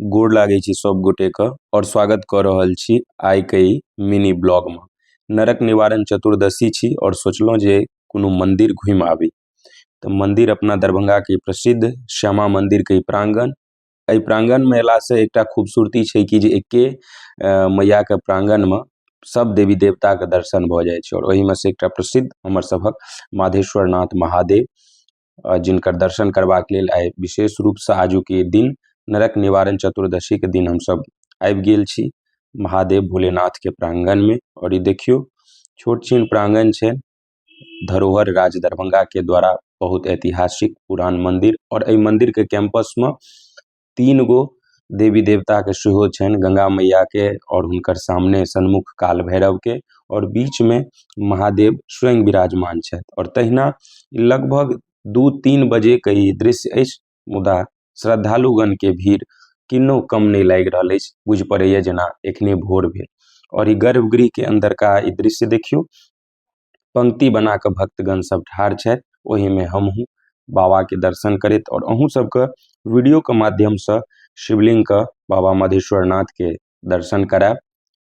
गोड़ लागे छी सब गोटे के और स्वागत कर रहल छी आई के ई मिनी ब्लॉग में। नरक निवारण चतुर्दशी छी और सोचलो जे कोनो मंदिर घूम आबी। तो मंदिर अपना दरभंगा के प्रसिद्ध श्यामा मंदिर के प्रांगण। एहि प्रांगण में एला से एकटा खूबसूरती छै कि जे एके मैया के प्रांगण में सब देवी देवता के दर्शन भ जाय छै और ओहि में से एकटा प्रसिद्ध हमर सबहक माधेश्वर नाथ महादेव, जिनकर दर्शन करबाक लेल आइ विशेष रूप से आजू के दिन नरक निवारण चतुर्दशी के दिन हम सब आबि गेल छी महादेव भोलेनाथ के प्रांगण में। और ये देखियो छोट छीन प्रांगण छै, धरोहर राज दरभंगा के द्वारा बहुत ऐतिहासिक पुरान मंदिर। और एहि मंदिर के कैंपस में 3 गो देवी देवता के सेहो छन, गंगा मैया के और हुनकर सामने सन्मुख काल भैरव के और बीच में महादेव स्वयं विराजमान छथि। और तहिना लगभग 2-3 बजे के ई दृश्य अछि, मुदा श्रद्धालुगण के भीड़ किन्नो कम नहीं लाग रहा है, बुझ पड़े जना एखने भोर भेल। और ई गर्भगृह के अंदर का ई दृश्य देखियो, पंक्ति बना के भक्तगण सब ठाढ़ छै, ओहि में हमहू बाबा के दर्शन करत और अहू सब के वीडियो के माध्यम से शिवलिंग के बाबा मधेश्वर नाथ के दर्शन कराब।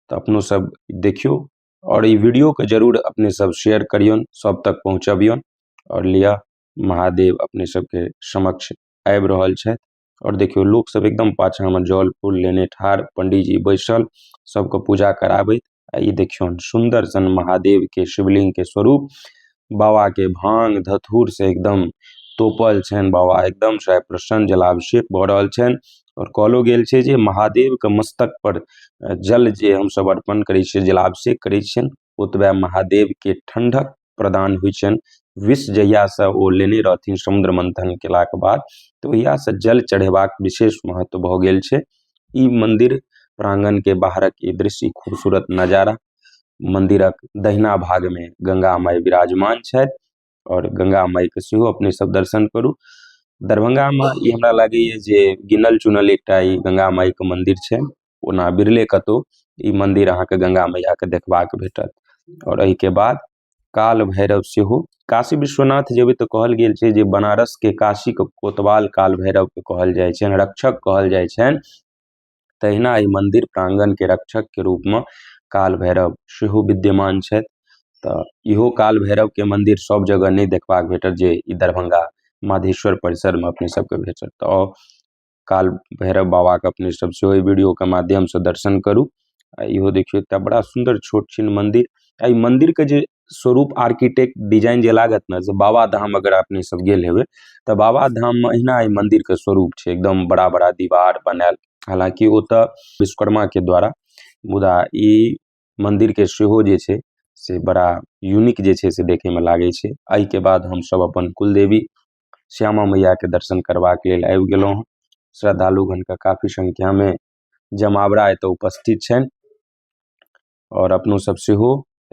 तो अपनो सब देखियो और ई वीडियो के जरूर अपने सब शेयर करियन, सब तक पहुंचाबियन। और लिया महादेव अपने सब के समक्ष आबि रहल छै और देखियो लोग सब एकदम पाछा में जल फूल लेने ठाढ़, पंडित जी बैसल सबके पूजा कराबैत। ई देखियो सुंदर सन महादेव के शिवलिंग के स्वरूप बाबा के भांग धतूर से एकदम तोपल छन, बाबा एकदम से प्रसन्न, जलाभिषेक भ रहल छन। और कहलो गेल छै जे महादेव के मस्तक पर जल जे हम सब अर्पण करै छियै, जलाभिषेक करै छियन, ओतबे महादेव के ठंडक प्रदान होइ छन। विष जहिया से ओ लेने रहथिन समुद्र मंथन केला के बाद, तो ओहिया से जल चढ़ेबाक विशेष महत्व भ गेल छै। ई मंदिर प्रांगण के बाहरक ई दृश्य, खूबसूरत नजारा। मंदिरक दहिना भाग में गंगा माई विराजमान छथि और गंगा माई के सेहो अपने सब दर्शन करू। दरभंगा में ई हमरा लागे जे गिनल चुनल एकटा ई गंगा माई के मंदिर छै, ओना बिरले कतो ई मंदिर अहाँ के गंगा मैया के देखबाक भेटत। और एहि के बाद काल भैरव सेहो, काशी विश्वनाथ जेबे तो कहल गेल छै जे बनारस के काशी के कोतवाल काल भैरव के कहल जाय छै, रक्षक कहल जाय छै। तहिना ई मंदिर प्रांगण के रक्षक के रूप में काल भैरव सेहो विद्यमान छथि। तो इहो काल भैरव के मंदिर सब जगह नहीं देखबाक भेटत जे ई दरभंगा माधेश्वर परिसर में अपने सबके भेटत। तो काल भैरव बाबा के अपने सब सेहो वीडियो के माध्यम से दर्शन करू। इहो देखियो त बड़ा सुंदर छोट छिन मंदिर। ई मंदिर के जे स्वरूप आर्किटेक्ट डिजाइन जे लागत ना, जे बाबा धाम अगर अपने सब गेल हेबे तो बाबा धाम में अहिना ई मंदिर के स्वरूप छै, एकदम बड़ा बड़ा दीवार बनाल। हालांकि ओ त विश्वकर्मा के द्वारा, मुदा ई मंदिर के सेहो जे छै से बड़ा यूनिक जे छै से देखे में लागे छै। एहि के बाद हम सब अपन कुलदेवी श्यामा मैया के दर्शन करबाक लेल आबि गेलौं। श्रद्धालुगण के काफी संख्या में जमावड़ा एतऽ उपस्थित छन और अपनो सब सेहो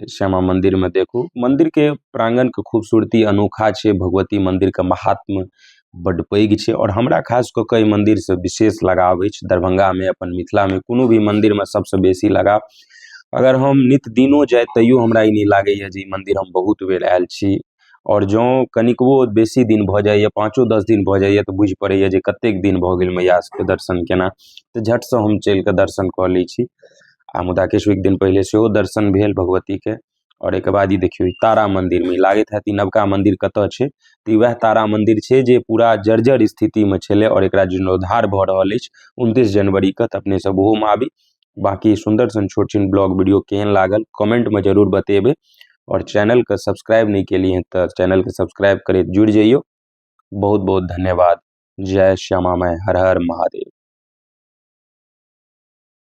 श्यामा मंदिर में देखू। मंदिर के प्रांगण के खूबसूरती अनोखा छै, भगवती मंदिर के महात्म बड़ पैघ छै और हमरा खास क के मंदिर से विशेष लगाव अछि। दरभंगा में अपन मिथिला में कोनो भी मंदिर में सबसे बेसी लगाव, अगर हम नित दिनो जाय तैयो हमरा ई नहीं लागे जे ई मंदिर हम बहुत बेर आयल छी। और जो कनिकवो बेसी दिन भ जाय, 5-10 दिन भ जाय, तो बुझ पड़े जे कतेक दिन भ गेल मैया के दर्शन केना, तो झट से हम चल के दर्शन क लै छी। आ मुदा किछु एक दिन पहले सेहो दर्शन भेल भगवती के। और एक बाद ई देखियो तारा मंदिर में लागत है नवका मंदिर कत छै, तो वह तारा मंदिर छै जे पूरा जर्जर स्थिति में छले और एकरा जीर्णोद्धार भ रहल अछि 29 जनवरी के। अपने सब ओहो में आबी। बाकी सुंदर सन छोट छिन ब्लॉग वीडियो केहन लागल कमेंट में जरूर बतेबे। और चैनल के सब्सक्राइब नहीं के लिए तो चैनल के सब्सक्राइब करे जुड़ जाइयो। बहुत बहुत धन्यवाद। जय श्यामा माई, हर हर महादेव।